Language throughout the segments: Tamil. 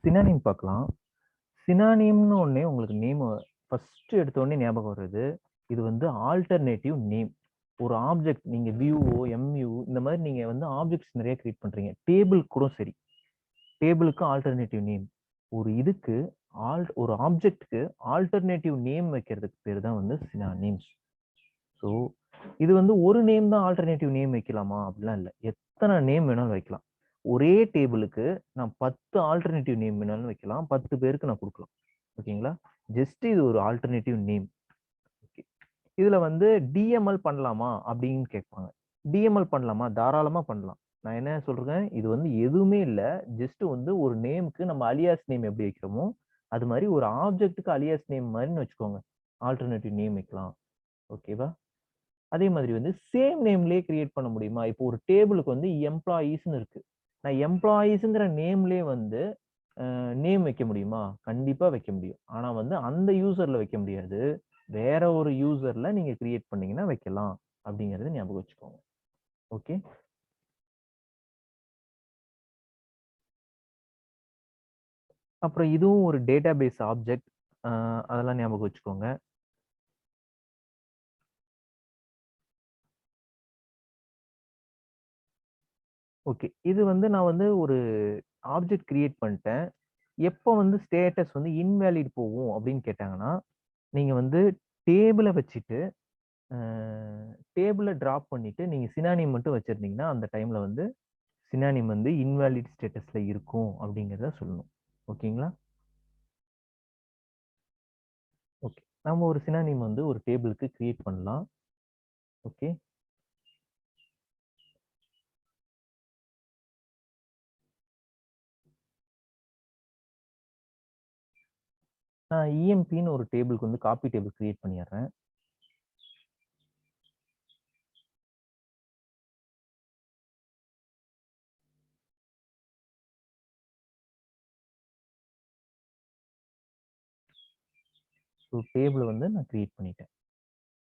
சினானிம் பார்க்கலாம். சினானிம்னு ஒண்ணே உங்களுக்கு நேம் ஃபர்ஸ்ட் எடுத்த உடனே ஞாபகம் வருது. இது வந்து ஆல்டர்னேட்டிவ் நேம். ஒரு ஆப்ஜெக்ட் நீங்க வியூஓ, எம்யூ இந்த மாதிரி நீங்க வந்து ஆப்ஜெக்ட்ஸ் நிறைய கிரியேட் பண்றீங்க. டேபிள் கூட சரி. டேபிளுக்கு ஆல்டர்னேட்டிவ் நேம். ஒரு இதுக்கு ஒரு ஆப்ஜெக்ட்க்கு ஆல்டர்னேட்டிவ் நேம் வைக்கிறதுக்கு பேர் தான் வந்து சினானிம்ஸ். ஸோ இது வந்து ஒரு நேம் தான் ஆல்டர்னேட்டிவ் நேம் வைக்கலாமா அப்படிலாம் இல்லை. எத்தனை நேம் வேணாலும் வைக்கலாம். ஒரே டேபிளுக்கு நான் 10 ஆல்டர்னேட்டிவ் நேம் வேணாலும் வைக்கலாம். 10 பேருக்கு நான் கொடுக்கலாம். ஓகேங்களா? ஜஸ்ட் இது ஒரு ஆல்டர்னேட்டிவ் நேம். ஓகே. இதுல வந்து டிஎம்எல் பண்ணலாமா அப்படின்னு கேட்பாங்க. டிஎம்எல் பண்ணலாமா? தாராளமா பண்ணலாம். நான் என்ன சொல்றேன், இது வந்து எதுவுமே இல்லை. ஜஸ்ட் வந்து ஒரு நேமுக்கு நம்ம அலியாஸ் நேம் எப்படி வைக்கிறோமோ அது மாதிரி ஒரு ஆப்ஜெக்ட்டுக்கு அலியாஸ் நேம் மாதிரின்னு வச்சுக்கோங்க. ஆல்டர்னேட்டிவ் நேம் வைக்கலாம். ஓகேவா? அதே மாதிரி வந்து சேம் நேம்லயே கிரியேட் பண்ண முடியுமா? இப்போ ஒரு டேபிளுக்கு வந்து எம்ப்ளாயீஸ்னு இருக்கு. நான் எம்ப்ளாயீஸ்ங்கிற நேம்லயே வந்து நேம் வைக்க முடியுமா? கண்டிப்பா வைக்க முடியும். ஆனா வந்து அந்த யூசர்ல வைக்க முடியாது. வேற ஒரு யூசர்ல நீங்க கிரியேட் பண்ணீங்கன்னா வைக்கலாம் அப்படிங்கறது ஞாபகம் வச்சுக்கோங்க. ஓகே. அப்புறம் இதுவும் ஒரு டேட்டாபேஸ் ஆப்ஜெக்ட். அதெல்லாம் ஞாபகம் வச்சுக்கோங்க. ஓகே. இது வந்து நான் வந்து ஒரு ஆப்ஜெக்ட் கிரியேட் பண்ணிட்டேன். எப்போ வந்து ஸ்டேட்டஸ் வந்து இன்வேலிட் போகும் அப்படின்னு கேட்டாங்கன்னா, நீங்க வந்து டேபிள வச்சுட்டு டேபிள டிராப் பண்ணிட்டு நீங்க சினானிம் மட்டும் வச்சிருந்தீங்கன்னா அந்த டைம்ல வந்து சினானிம் வந்து இன்வேலிட் ஸ்டேட்டஸ்ல இருக்கும் அப்படிங்கிறத சொல்லணும். ஓகேங்களா? ஓகே. நம்ம ஒரு சினானிம் வந்து ஒரு டேபிளுக்கு கிரியேட் பண்ணலாம். ஓகே. நான் இஎம்பின்னு ஒரு டேபிளுக்கு வந்து காப்பி டேபிள் கிரியேட் பண்ணிடுறேன். ஸோ டேபிள் வந்து நான் கிரியேட் பண்ணிட்டேன்.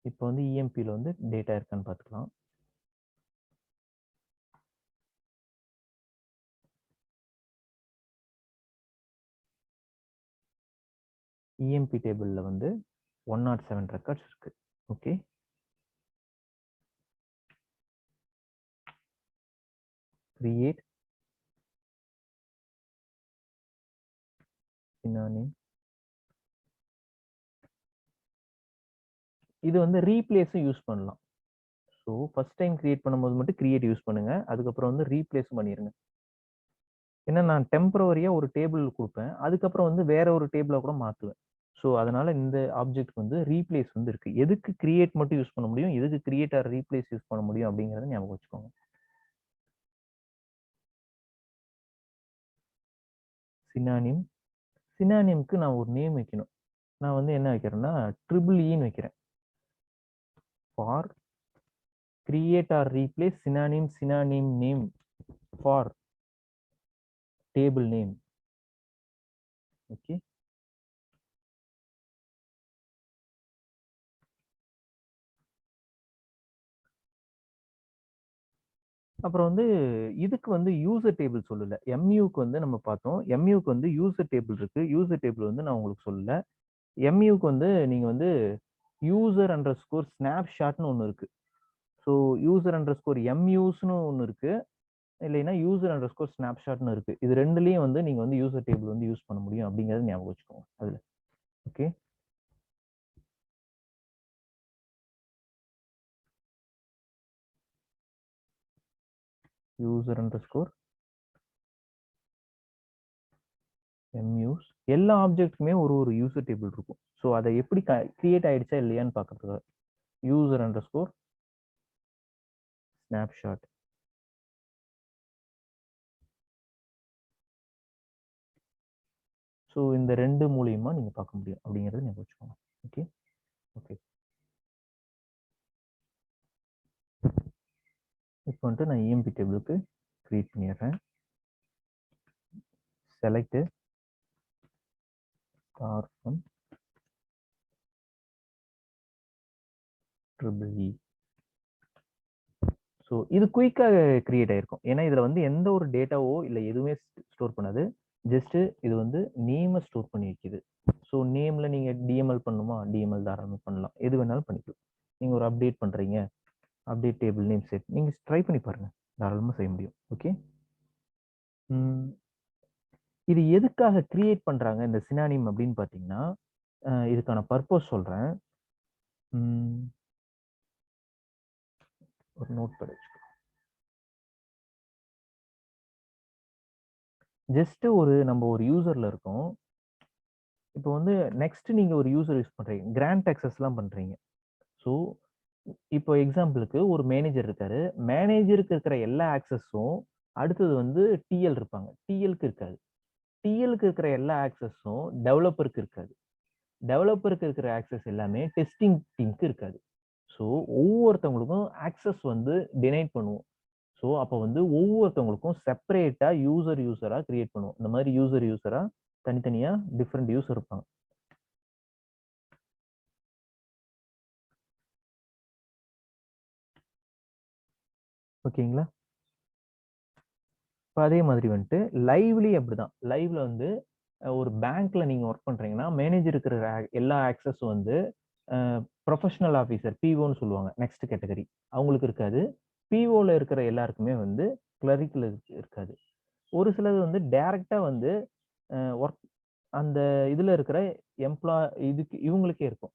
இப்போ வந்து இஎம்பியில் வந்து டேட்டா இருக்கான்னு பார்த்துக்கலாம். இஎம்பி டேபிள்ல வந்து 107 ரெக்கார்ட்ஸ் இருக்கு. ஓகே. Create synonym. இது வந்து ரீப்ளேஸும் யூஸ் பண்ணலாம். ஸோ ஃபர்ஸ்ட் டைம் கிரியேட் பண்ணும்போது மட்டும் கிரியேட் யூஸ் பண்ணுங்க. அதுக்கப்புறம் வந்து ரீப்ளேஸ் பண்ணிருங்க. ஏன்னா நான் டெம்பரவரியா ஒரு டேபிள் கொடுப்பேன். அதுக்கப்புறம் வந்து வேற ஒரு டேபிளா கூட மாத்துவேன். ஸோ அதனால இந்த ஆப்ஜெக்ட் வந்து ரீப்ளேஸ் வந்து இருக்கு. எதுக்கு கிரியேட் மட்டும் யூஸ் பண்ண முடியும், எதுக்கு கிரியேட் ஆர் ரீப்ளேஸ் யூஸ் பண்ண முடியும் அப்படிங்கறத ஞாபகம் வச்சுக்கோங்க. சினானிம். சினானிம்க்கு நான் ஒரு நேம் வைக்கணும். நான் வந்து என்ன வைக்கிறேன்னா ட்ரிபிள் இன்னு வைக்கிறேன். For create R replace synonym name for table name. Okay. அப்புறம் வந்து இதுக்கு வந்து யூசர் டேபிள் சொல்லல. எம்யூக்கு வந்து நம்ம பார்த்தோம். எம்யூக்கு வந்து யூசர் டேபிள் இருக்கு. யூசர் டேபிள் வந்து நான் உங்களுக்கு சொல்லல. எம்யூக்கு வந்து நீங்க வந்து யூசர் அண்டர் ஸ்கோர் ஸ்னாப்ஷாட்னு ஒன்று இருக்கு. ஸோ யூசர் அண்டர் ஸ்கோர் எம்யூஸ்னு ஒன்று இருக்கு. இல்லைன்னா யூசர் அண்டர் ஸ்கோர் ஸ்னாப்ஷாட்னு இருக்கு. இது ரெண்டுலயும் வந்து நீங்க வந்து யூசர் டேபிள் வந்து யூஸ் பண்ண முடியும் அப்படிங்கறது ஞாபகம் வச்சுக்கோங்க அதுல. ஓகே. யூசர் அண்டர் ஸ்கோர் எம்யூஸ். எல்லா ஆப்ஜெக்ட்டுக்குமே ஒரு யூசர் டேபிள் இருக்கும். ஸோ அதை எப்படி கிரியேட் ஆயிடுச்சா இல்லையான்னு பார்க்கறதுக்கு user under score snapshot. So இந்த ரெண்டு மூலியமா நீங்க பார்க்க முடியும் அப்படிங்கறத ஞாபகம் வச்சுக்கோங்க. ஓகே. ஓகே. இப்போ வந்துட்டு நான் இஎம்பி டேபிளுக்கு கிரியேட் பண்ணிடுறேன். Select star from triple E. So இது குயிக்காக கிரியேட் ஆயிருக்கும். ஏன்னா இதுல வந்து எந்த ஒரு டேட்டாவோ இல்லை எதுவுமே ஸ்டோர் பண்ணாது. ஜஸ்ட் இது வந்து நேமை ஸ்டோர் பண்ணி வைக்குது. ஸோ நேம்ல நீங்க டிஎம்எல் பண்ணுமா, டிஎம்எல் தாராளமாக பண்ணலாம், எது வேணாலும் பண்ணிக்கலாம். நீங்க ஒரு அப்டேட் பண்றீங்க, அப்டேட் டேபிள் நேம் செட், நீங்க ட்ரை பண்ணி பாருங்க, தாராளமாக செய்ய முடியும். ஓகே. இது எதுக்காக கிரியேட் பண்றாங்க இந்த சினானிம் அப்படின்னு பார்த்தீங்கன்னா, இதுக்கான பர்பஸ் சொல்றேன். ஒரு நோட் பேட் வச்சுக்கோ. ஜஸ்ட் நம்ம ஒரு யூசர்ல இருக்கோம். இப்போ வந்து நெக்ஸ்ட் நீங்க ஒரு யூசர் யூஸ் பண்றீங்க, கிராண்ட் ஆக்சஸ்லாம் பண்றீங்க. ஸோ இப்போ எக்ஸாம்பிளுக்கு ஒரு மேனேஜர் இருக்காரு. மேனேஜருக்கு இருக்கிற எல்லா ஆக்சஸும் அடுத்தது வந்து டிஎல் இருப்பாங்க. டிஎல்க்கு இருக்காது. டிஎல்க்கு இருக்கிற எல்லா ஆக்சஸும் டெவலப்பருக்கு இருக்காது. டெவலப்பருக்கு இருக்கிற ஆக்சஸ் எல்லாமே டெஸ்டிங் டீமுக்கு இருக்காது. ஸோ ஒவ்வொருத்தவங்களுக்கும் ஆக்சஸ் வந்து டினைட் பண்ணுவோம். ஸோ அப்போ வந்து ஒவ்வொருத்தவங்களுக்கும் செப்பரேட்டா யூசரா கிரியேட் பண்ணுவோம். இந்த மாதிரி யூசரா தனித்தனியா டிஃப்ரெண்ட் யூசர் இருப்பாங்க. ஓகேங்களா? இப்போ அதே மாதிரி வந்துட்டு லைவ்லி அப்படிதான். லைவ்ல வந்து ஒரு பேங்க்ல நீங்க ஒர்க் பண்றீங்கன்னா மேனேஜர் இருக்கிற எல்லா ஆக்சஸும் வந்து ப்ரொஃபஷனல் ஆஃபீஸர் பிஓன்னு சொல்லுவாங்க, நெக்ஸ்ட் கேட்டகரி, அவங்களுக்கு இருக்காது. பிஓல இருக்கிற எல்லாருக்குமே வந்து கிளரிக்கல் இருக்காது. ஒரு சிலது வந்து டைரக்டா வந்து ஒர்க் அந்த இதுல இருக்கிற இதுக்கு இவங்களுக்கே இருக்கும்,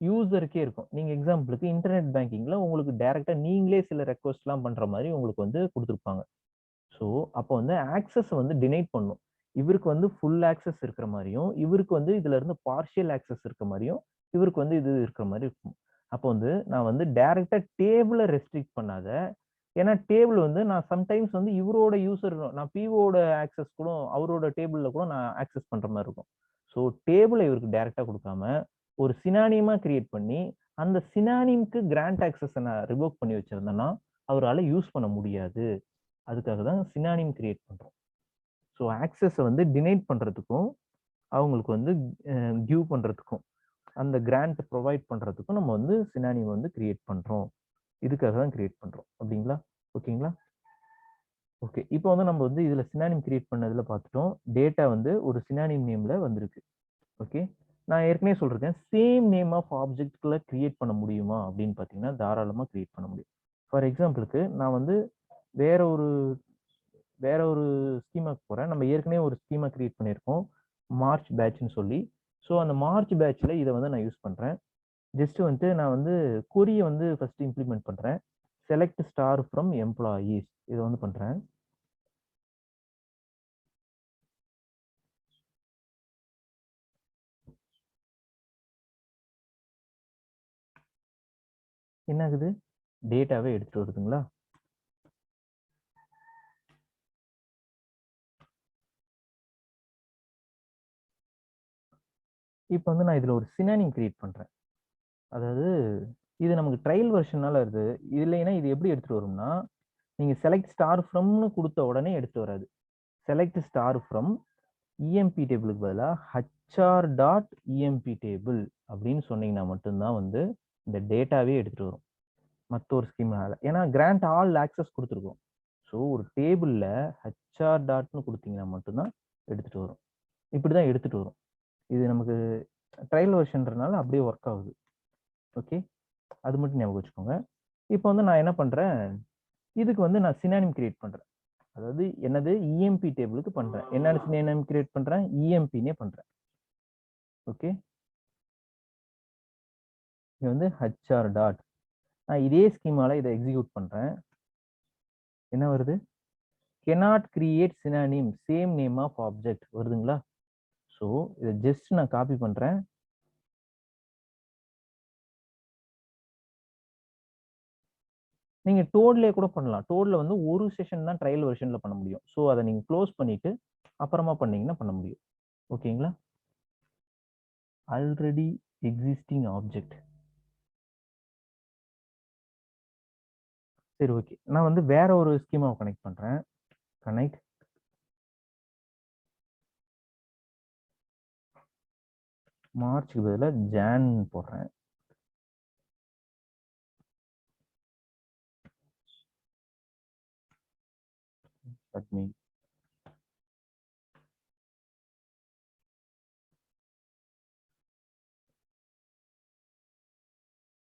யூசருக்கே இருக்கும். நீங்க எக்ஸாம்பிளுக்கு இன்டர்நெட் பேங்கிங்ல உங்களுக்கு டைரக்டா நீங்களே சில ரெக்வஸ்ட்லாம் பண்ற மாதிரி உங்களுக்கு வந்து கொடுத்துருப்பாங்க. ஸோ அப்போ வந்து ஆக்சஸ் வந்து டினைட் பண்ணும். இவருக்கு வந்து ஃபுல் ஆக்சஸ் இருக்கிற மாதிரியும், இவருக்கு வந்து இதுல இருந்து பார்ஷியல் ஆக்சஸ் இருக்க மாதிரியும், இவருக்கு வந்து இது இருக்கிற மாதிரி இருக்கும். அப்போ வந்து நான் வந்து டைரக்டா டேபிள ரெஸ்ட்ரிக்ட் பண்ணாத, ஏன்னா டேபிள் வந்து நான் சம்டைம்ஸ் வந்து இவரோட யூசர், நான் பிஓட ஆக்சஸ் கூட அவரோட டேபிள்ல கூட நான் ஆக்சஸ் பண்ற மாதிரி இருக்கும். ஸோ டேபிள இவருக்கு டைரக்டா கொடுக்காம ஒரு சினானியமா கிரியேட் பண்ணி அந்த சினானிம்க்கு கிராண்ட் ஆக்சஸ் நான் ரிவோக் பண்ணி வச்சிருந்தேன்னா அவரால் யூஸ் பண்ண முடியாது. அதுக்காக தான் சினானிம் கிரியேட் பண்றோம். ஸோ ஆக்சஸை வந்து டினைட் பண்றதுக்கும் அவங்களுக்கு வந்து கிவ் பண்றதுக்கும் அந்த கிராண்ட் ப்ரொவைட் பண்றதுக்கும் நம்ம வந்து சினானிம் வந்து கிரியேட் பண்றோம். இதுக்காக தான் கிரியேட் பண்றோம். அப்படிங்களா? ஓகேங்களா? ஓகே. இப்போ வந்து நம்ம வந்து இதுல சினானிம் கிரியேட் பண்ணதுல பார்த்துட்டோம். டேட்டா வந்து ஒரு சினானிம் நேம்ல வந்திருக்கு. ஓகே. நான் ஏற்கனவே சொல்றேன், சேம் நேம் ஆஃப் ஆப்ஜெக்ட்ல கிரியேட் பண்ண முடியுமா அப்படின்னு பார்த்தீங்கன்னா தாராளமா கிரியேட் பண்ண முடியும். ஃபார் எக்ஸாம்பிளுக்கு நான் வந்து வேற ஒரு வேற ஒரு ஸ்கீமாக்கு போறேன். நம்ம ஏற்கனவே ஒரு ஸ்கீமா கிரியேட் பண்ணியிருக்கோம், மார்ச் பேட்ச்னு சொல்லி. ஸோ அந்த மார்ச் பேட்ச்ல இதை வந்து நான் யூஸ் பண்றேன். ஜஸ்ட் வந்துட்டு நான் வந்து கொரிய வந்து ஃபர்ஸ்ட் இம்ப்ளிமெண்ட் பண்றேன். செலக்ட் ஸ்டார் ஃப்ரம் எம்ப்ளாயீஸ் இதை வந்து பண்றேன். என்ன ஆகுது? டேட்டாவே எடுத்துட்டு வருதுங்களா? இப்போ வந்து நான் இதுல ஒரு சினானிம் கிரியேட் பண்றேன். அதாவது இது நமக்கு ட்ரையல் வெர்ஷனால வருது. இல்லைன்னா இது எப்படி எடுத்துட்டு வரும்னா, நீங்க செலக்ட் ஸ்டார் ஃப்ரம்னு கொடுத்த உடனே எடுத்து வராது. செலக்ட் ஸ்டார் ஃப்ரம் இஎம்பி டேபிளுக்கு பதிலாக ஹச்ஆர் டாட் இஎம்பி டேபிள் அப்படின்னு சொன்னீங்கன்னா மட்டும்தான் வந்து இந்த டேட்டாவே எடுத்துட்டு வரும். மற்ற ஒரு ஸ்கீம்னால, ஏன்னா கிராண்ட் ஆல் ஆக்சஸ் கொடுத்துருக்கோம். ஸோ ஒரு டேபிள்ல ஹச்ஆர் டாட்னு கொடுத்தீங்கன்னா மட்டும்தான் எடுத்துட்டு வரும். இப்படிதான் எடுத்துட்டு வரும். இது நமக்கு ட்ரையல் வெர்ஷன்றனால அப்படியே ஒர்க் ஆகுது. ஓகே, அது மட்டும் ஞாபகம் வச்சுக்கோங்க. இப்போ வந்து நான் என்ன பண்றேன், இதுக்கு வந்து நான் சினானிம் கிரியேட் பண்றேன். அதாவது என்னது, இஎம்பி டேபிளுக்கு பண்றேன். என்னன்னு சினானிம் கிரியேட் பண்றேன், இஎம்பினே பண்றேன். ஓகே, இது வந்து ஹச்ஆர் டாட், நான் இதே ஸ்கீமால இதை எக்ஸிக்யூட் பண்றேன். என்ன வருது? cannot create synonym same name of object வருதுங்களா? ஸோ இதை ஜஸ்ட் நான் காப்பி பண்றேன். நீங்க டோட்லயே கூட பண்ணலாம். டோட்ல வந்து ஒரு செஷன் தான் ட்ரையல் வெர்ஷன்ல பண்ண முடியும். ஸோ அதை நீங்க க்ளோஸ் பண்ணிட்டு அப்புறமா பண்ணீங்கன்னா பண்ண முடியும். ஓகேங்களா? Already existing object. சரி, ஓகே. நான் வந்து வேற ஒரு ஸ்கீமாவை கனெக்ட் பண்றேன். கனெக்ட் மார்ச்சுக்கு பதிலாக ஜான் போடுறேன். அட்மின்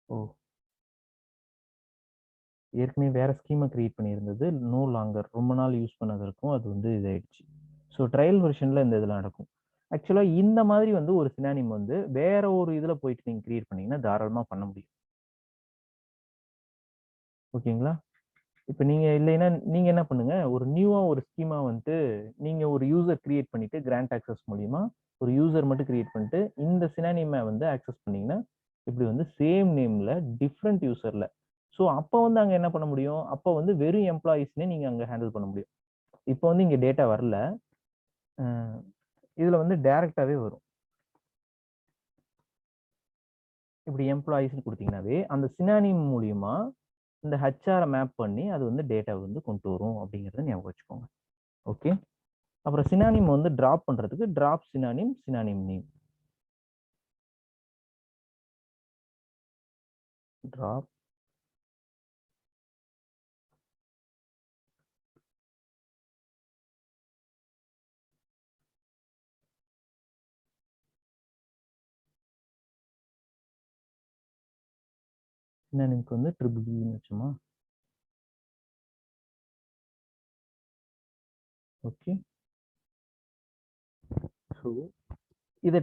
ஓ! ஏற்கனவே வேற ஸ்கீமா கிரியேட் பண்ணியிருந்தது. நோ லாங்கர் ரொம்ப நாள் யூஸ் பண்ணதற்கும் அது வந்து இதாயிடுச்சு. ஸோ ட்ரையல் வெர்ஷன்ல இந்த இதெல்லாம் நடக்கும். ஆக்சுவலா இந்த மாதிரி வந்து ஒரு சினானிம் வந்து வேற ஒரு இதுல போயிட்டு நீங்க கிரியேட் பண்ணீங்கன்னா தாராளமா பண்ண முடியும். ஓகேங்களா? இப்ப நீங்க இல்லைன்னா, நீங்க என்ன பண்ணுங்க, ஒரு நியூவா ஒரு ஸ்கீமா வந்துட்டு, நீங்க ஒரு யூசர் கிரியேட் பண்ணிட்டு, கிராண்ட் ஆக்சஸ் மூலியமா, ஒரு யூசர் மட்டும் கிரியேட் பண்ணிட்டு, இந்த சினானிம வந்து ஆக்சஸ் பண்ணீங்கன்னா, இப்படி வந்து சேம் நேம்ல டிஃபரண்ட் யூசர்ல. ஸோ அப்ப வந்து அங்க என்ன பண்ண முடியும்? அப்ப வந்து வெறும் எம்ப்ளாயீஸ்ன்னே நீங்க அங்க ஹேண்டில் பண்ண முடியும். இப்ப வந்து இங்க டேட்டா வரல. அ இதுல வந்து டைரக்ட்டாவே வரும். இப்படி எம்ப்ளாயீஸ்ன்னு குடுத்தீங்கன்னாவே, அந்த சினானிம் மூலியமா இந்த ஹெச்ஆர மேப் பண்ணி, அது வந்து டேட்டாவ வந்து கொண்டு வரும் அப்படிங்கிறத ஞாபகம் வச்சுக்கோங்க. ஓகே. அப்புறம் சினானிம் வந்து டிராப் பண்றதுக்கு drop synonym, synonym name. Drop சினானிம்க்கு வந்து ட்ரிபிள் ன்னு வச்சோமா? ஓகே. ஸோ இத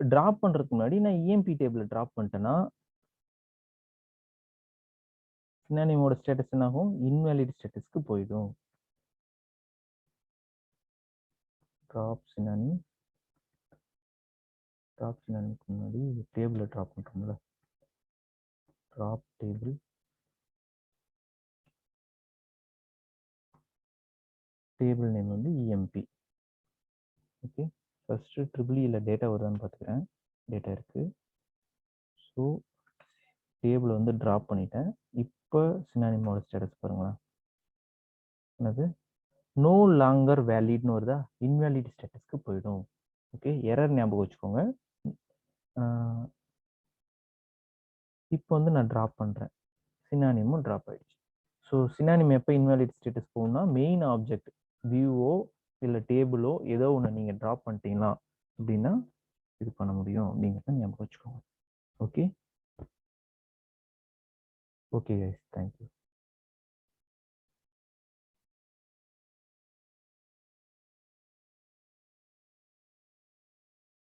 டிராப் பண்றதுக்கு முன்னாடி நான் இஎம்பி டேபிள்ல டிராப் பண்ணிட்டேன்னா, சினானிமோட ஸ்டேட்டஸ் என்ன ஆகும்? இன்வாலிட் ஸ்டேட்டஸ்க்கு போயிடும். டிராப் சினானிம் டிராப் சினானிம்க்கு முன்னாடி டேபிள்ல டிராப் பண்றோம்ல. டிராப் டேபிள் டேபிள் நேம் வந்து இஎம்பி. ஓகே. ஃபர்ஸ்ட் ட்ரிபிள் ல டேட்டா வருதான்னு பார்த்துக்கிறேன். டேட்டா இருக்கு. ஸோ டேபிள் வந்து டிராப் பண்ணிட்டேன். இப்போ சினானிமோட ஸ்டேட்டஸ் பாருங்களேன். என்னது? நோ லாங்கர் வேலிட்னு வருதா? இன்வேலிட் ஸ்டேட்டஸ்க்கு போயிடும். ஓகே. எரர் ஞாபகம் வச்சுக்கோங்க. ஆ, இப்போ வந்து நான் டிராப் பண்றேன். சினானிமும் டிராப் ஆயிடுச்சு. ஸோ சினானிம் எப்போ இன்வேலிட் ஸ்டேட்டஸ் போகும்னா, மெயின் ஆப்ஜெக்ட் வியூவோ இல்ல டேபிளோ ஏதோ ஒண்ணு நீங்க டிராப் பண்ணிட்டீங்களா அப்படின்னா இது பண்ண முடியும் அப்படிங்கிறத ஞாபகம் வச்சுக்கோங்க. ஓகே. Okay guys. தேங்க்யூ.